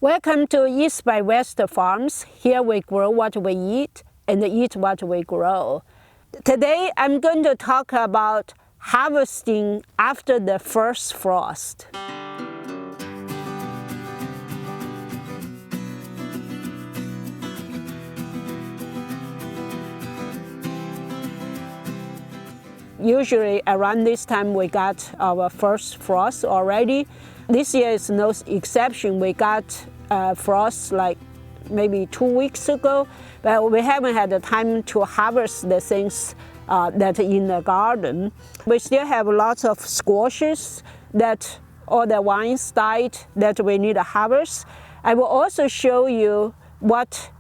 Welcome to East by West Farms. Here we grow what we eat and eat what we grow. Today I'm going to talk about harvesting after the first frost. Usually around this time we got our first frost already. This year is no exception. We got frost like maybe 2 weeks ago, but we haven't had the time to harvest the things that in the garden. We still have lots of squashes that all the vines died that we need to harvest. I will also show you what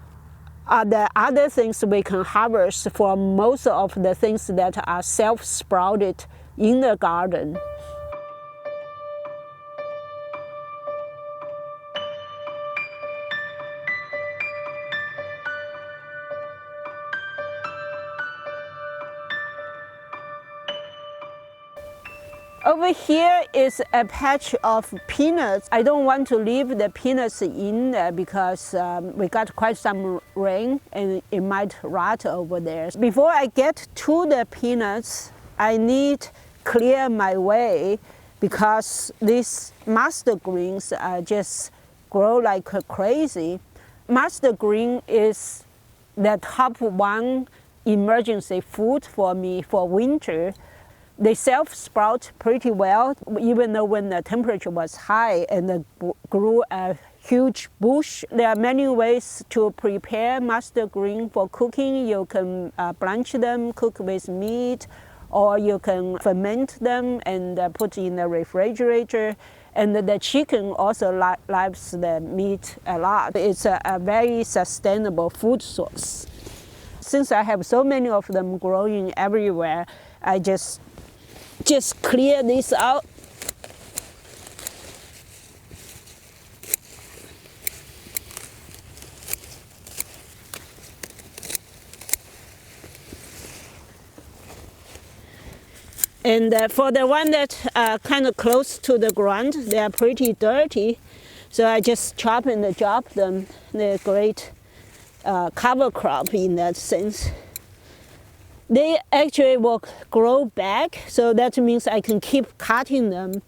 are the other things we can harvest for most of the things that are self-sprouted in the garden. Over here is a patch of peanuts. I don't want to leave the peanuts in there because we got quite some rain and it might rot over there. Before I get to the peanuts, I need to clear my way because these mustard greens just grow like crazy. Mustard green is the top one emergency food for me for winter. They self-sprout pretty well, even though when the temperature was high and they grew a huge bush. There are many ways to prepare mustard green for cooking. You can blanch them, cook with meat, or you can ferment them and put in the refrigerator. And the chicken also likes the meat a lot. It's a very sustainable food source. Since I have so many of them growing everywhere, I just clear this out. And for the one that are kind of close to the ground, they are pretty dirty. So I just chop and drop them. They're great cover crop in that sense. They actually will grow back, so that means I can keep cutting them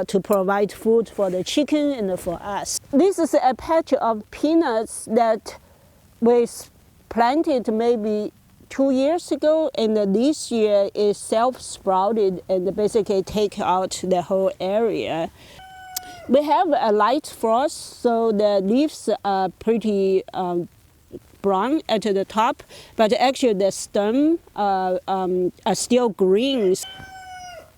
to provide food for the chicken and for us. This is a patch of peanuts that we planted maybe 2 years ago, and this year is self-sprouted and basically take out the whole area. We have a light frost, so the leaves are pretty brown at the top, but actually the stem are still green.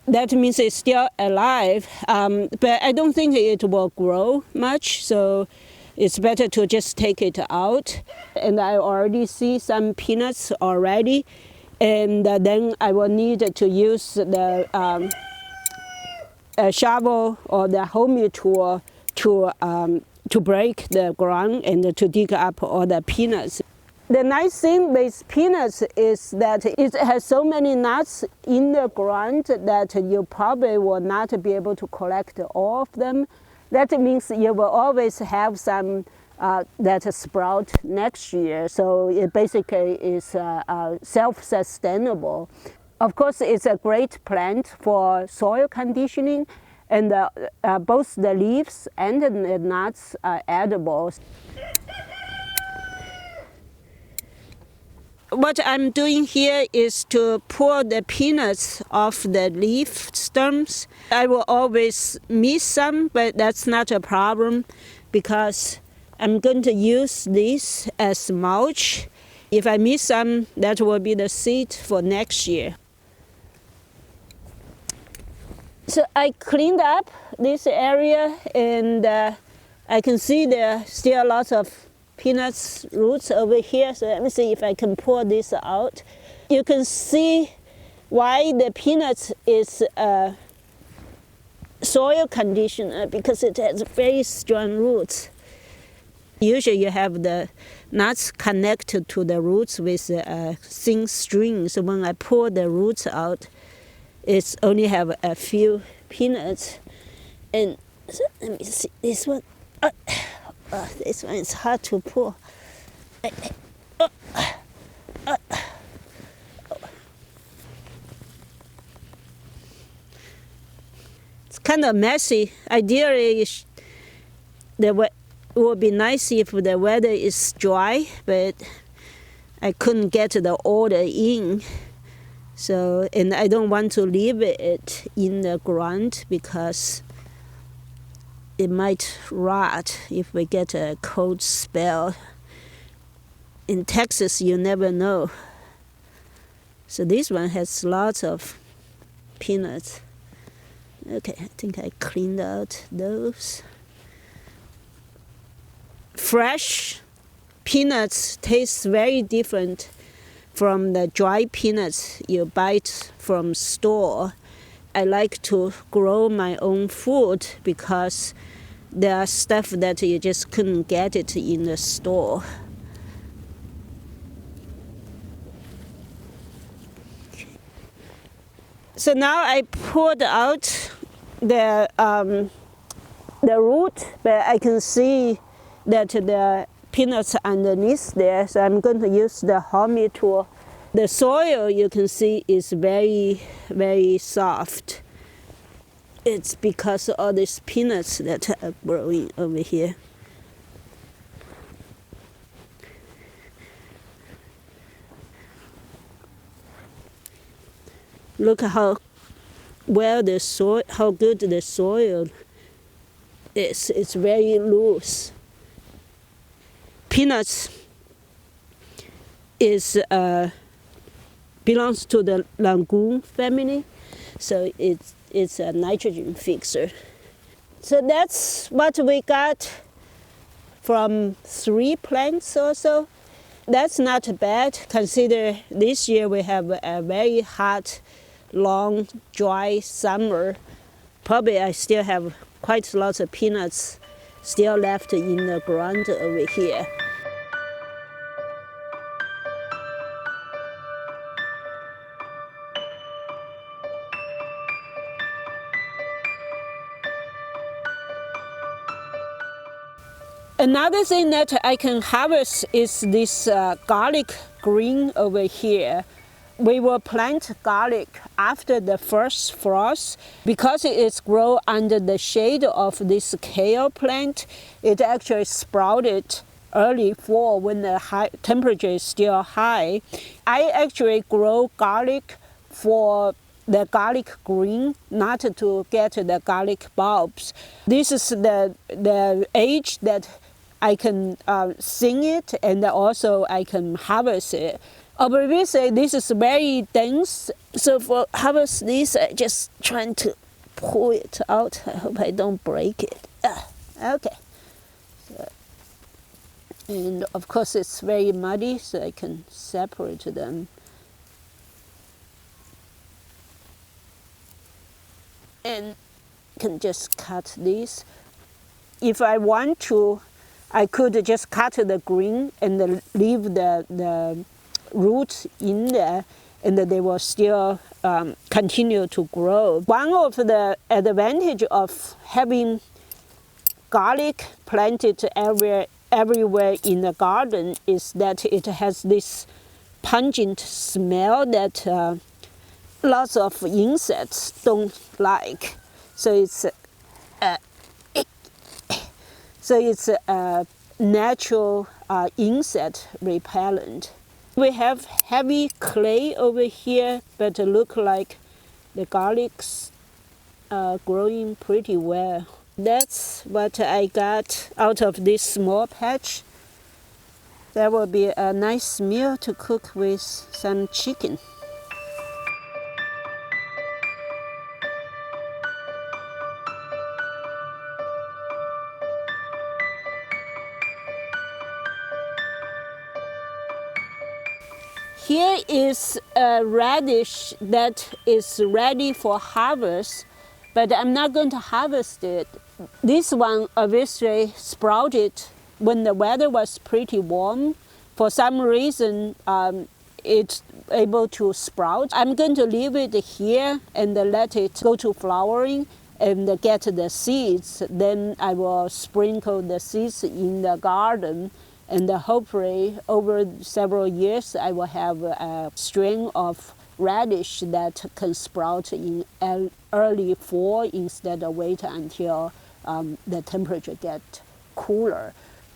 That means it's still alive, but I don't think it will grow much, so it's better to just take it out. And I already see some peanuts already, and then I will need to use the shovel or the homie tool to break the ground and to dig up all the peanuts. The nice thing with peanuts is that it has so many nuts in the ground that you probably will not be able to collect all of them. That means you will always have some that sprout next year. So it basically is self-sustainable. Of course, it's a great plant for soil conditioning. And both the leaves and the nuts are edible. What I'm doing here is to pull the peanuts off the leaf stems. I will always miss some, but that's not a problem because I'm going to use this as mulch. If I miss some, that will be the seed for next year. So I cleaned up this area, and I can see there are still lots of peanuts roots over here. So let me see if I can pull this out. You can see why the peanuts is a soil conditioner, because it has very strong roots. Usually you have the nuts connected to the roots with a thin string. So when I pull the roots out, it's only have a few peanuts. And so let me see this one. This one is hard to pull. It's kind of messy. Ideally, it would be nice if the weather is dry, but I couldn't get the order in. So, and I don't want to leave it in the ground because it might rot if we get a cold spell. In Texas, you never know. So this one has lots of peanuts. Okay, I think I cleaned out those. Fresh peanuts taste very different from the dry peanuts you buy from store. I like to grow my own food because there are stuff that you just couldn't get it in the store. So now I pulled out the root, but I can see that the peanuts underneath there, so I'm going to use the homie tool. The soil, you can see, is very, very soft. It's because of all these peanuts that are growing over here. Look how well the soil, how good the soil is. It's very loose. Peanuts is belongs to the legume family, so it's a nitrogen fixer. So that's what we got from 3 plants or so. That's not bad. Consider this year we have a very hot, long, dry summer. Probably I still have quite lots of peanuts still left in the ground over here. Another thing that I can harvest is this garlic green over here. We will plant garlic after the first frost. Because it is grown under the shade of this kale plant, it actually sprouted early fall when the temperature is still high. I actually grow garlic for the garlic green, not to get the garlic bulbs. This is the age that I can sing it, and also I can harvest it. Obviously, this is very dense, so for harvest this, I just trying to pull it out. I hope I don't break it. Okay. So, and of course, it's very muddy, so I can separate them. And can just cut this. If I want to, I could just cut the green and leave the roots in there, and they will still continue to grow. One of the advantage of having garlic planted everywhere in the garden is that it has this pungent smell that lots of insects don't like. So it's a natural insect repellent. We have heavy clay over here, but it looks like the garlic's growing pretty well. That's what I got out of this small patch. That will be a nice meal to cook with some chicken. Here is a radish that is ready for harvest, but I'm not going to harvest it. This one obviously sprouted when the weather was pretty warm. For some reason, it's able to sprout. I'm going to leave it here and let it go to flowering and get the seeds. Then I will sprinkle the seeds in the garden, and hopefully over several years I will have a string of radish that can sprout in early fall instead of wait until the temperature get cooler.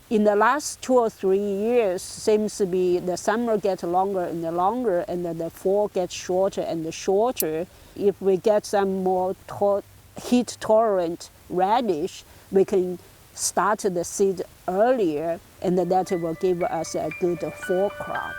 In the last 2 or 3 years, seems to be the summer gets longer and longer, and the fall gets shorter and shorter. If we get some more heat-tolerant radish, we can start the seed earlier, and that will give us a good fall crop.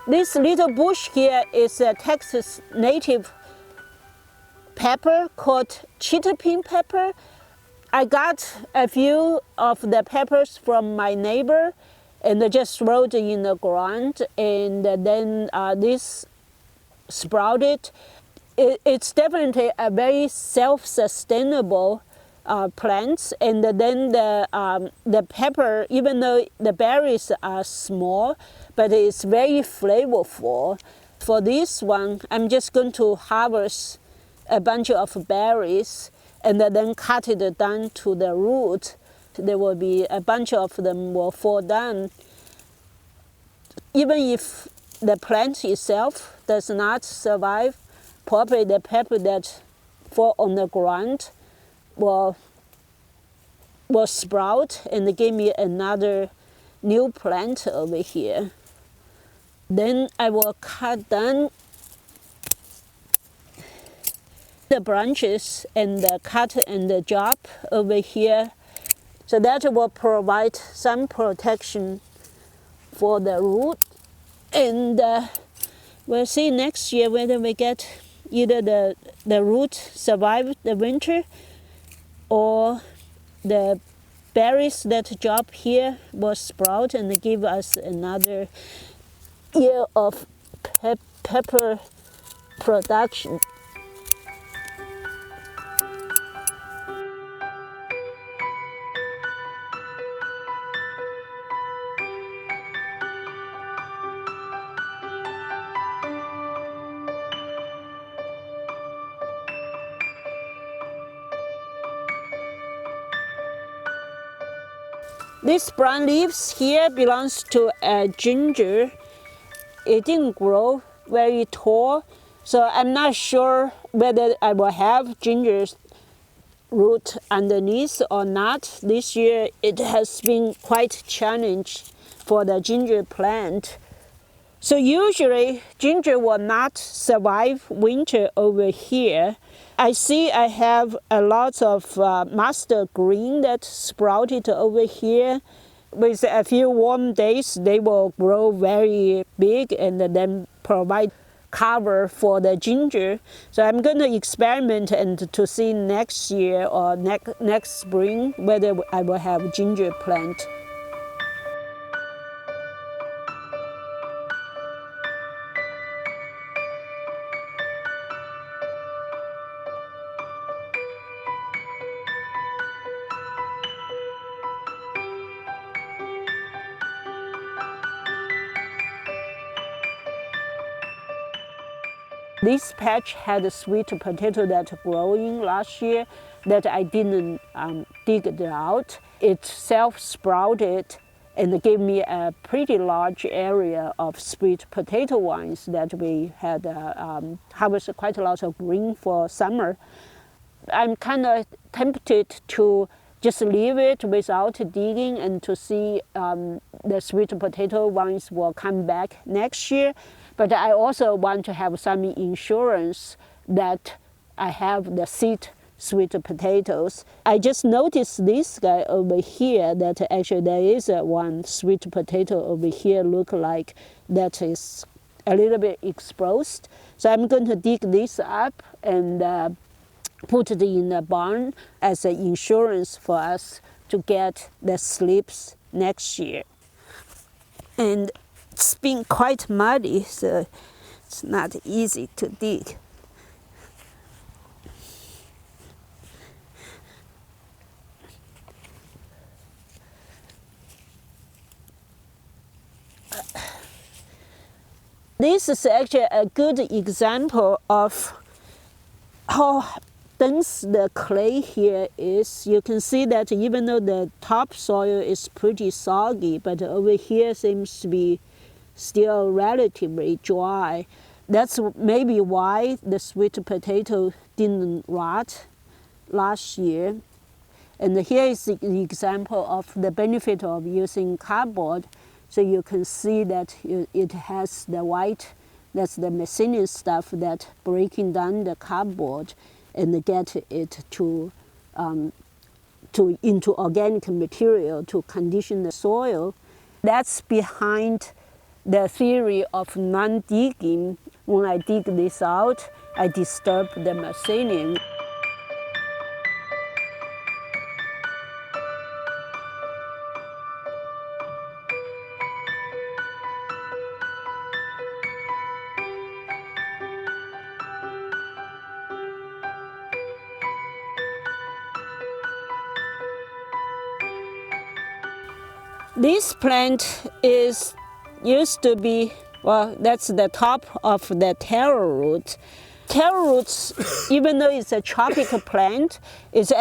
This little bush here is a Texas native pepper called Chiltepin pepper. I got a few of the peppers from my neighbor and I just threw it in the ground, and then this sprouted. It's definitely a very self-sustainable plants, and then the pepper, even though the berries are small, but it's very flavorful. For this one, I'm just going to harvest a bunch of berries and then cut it down to the root. There will be a bunch of them will fall down. Even if the plant itself does not survive, probably the pepper that fall on the ground will sprout and give me another new plant over here. Then I will cut down the branches and cut and drop over here, so that will provide some protection for the root. And we'll see next year whether we get either the root survive the winter, or the berries that drop here will sprout and give us another year of pepper production. This brown leaves here belongs to a ginger. It didn't grow very tall, so I'm not sure whether I will have ginger's root underneath or not. This year it has been quite challenging for the ginger plant. So usually ginger will not survive winter over here. I see I have a lot of mustard green that sprouted over here. With a few warm days, they will grow very big and then provide cover for the ginger. So I'm going to experiment and to see next year or next spring whether I will have ginger plant. This patch had a sweet potato that growing last year that I didn't dig it out. It self-sprouted and gave me a pretty large area of sweet potato vines that we had harvested quite a lot of green for summer. I'm kind of tempted to just leave it without digging and to see the sweet potato vines will come back next year. But I also want to have some insurance that I have the seed sweet potatoes. I just noticed this guy over here that actually there is one sweet potato over here look like that is a little bit exposed. So I'm going to dig this up and put it in the barn as an insurance for us to get the slips next year. And it's been quite muddy, so it's not easy to dig. This is actually a good example of how dense the clay here is. You can see that even though the topsoil is pretty soggy, but over here seems to be still relatively dry. That's maybe why the sweet potato didn't rot last year. And here is the example of the benefit of using cardboard. So you can see that it has the white, that's the methanic stuff that breaking down the cardboard and get it into organic material to condition the soil. That's behind the theory of non-digging. When I dig this out, I disturb the methanium. This plant used to be, well, that's the top of the Taro Root. Taro roots, even though it's a tropical plant, it's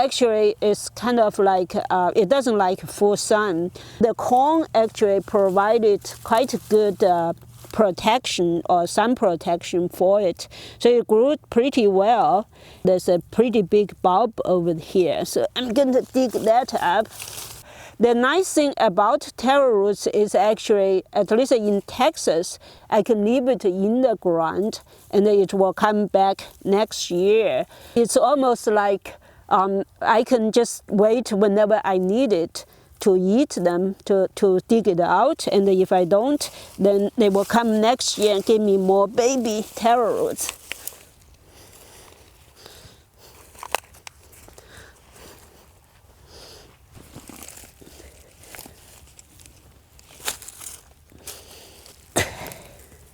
kind of like, it doesn't like full sun. The corn actually provided quite good protection or sun protection for it. So it grew pretty well. There's a pretty big bulb over here. So I'm going to dig that up. The nice thing about taro roots is actually, at least in Texas, I can leave it in the ground and it will come back next year. It's almost like I can just wait whenever I need it to eat them, to dig it out. And if I don't, then they will come next year and give me more baby taro roots.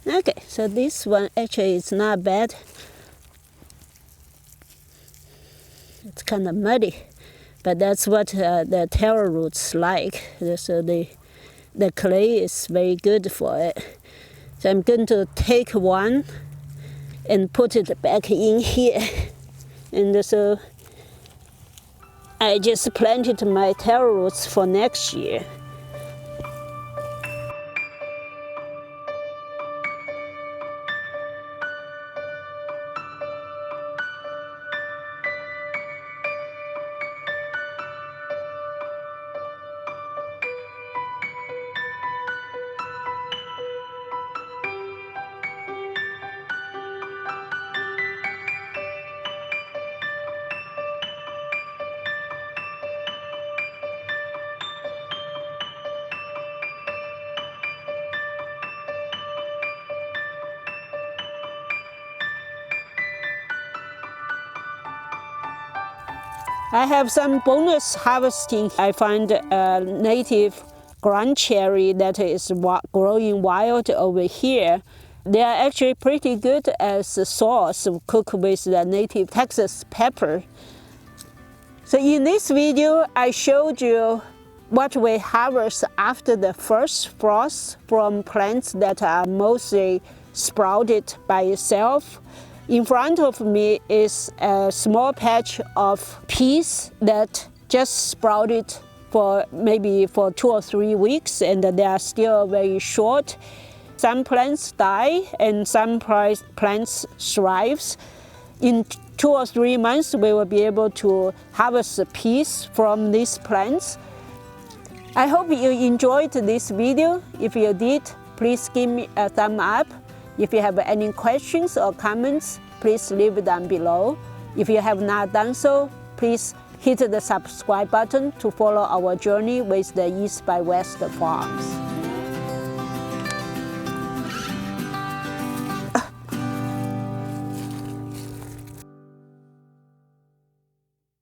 Okay, so this one actually is not bad. It's kind of muddy, but that's what the taro roots like. So the clay is very good for it. So I'm going to take one and put it back in here. And so I just planted my taro roots for next year. I have some bonus harvesting. I find a native ground cherry that is growing wild over here. They are actually pretty good as a sauce cooked with the native Texas pepper. So in this video, I showed you what we harvest after the first frost from plants that are mostly sprouted by itself. In front of me is a small patch of peas that just sprouted for maybe 2 or 3 weeks, and they are still very short. Some plants die and some plants thrive. In 2 or 3 months, we will be able to harvest the peas from these plants. I hope you enjoyed this video. If you did, please give me a thumbs up. If you have any questions or comments, please leave it down below. If you have not done so, please hit the subscribe button to follow our journey with the East by West Farms.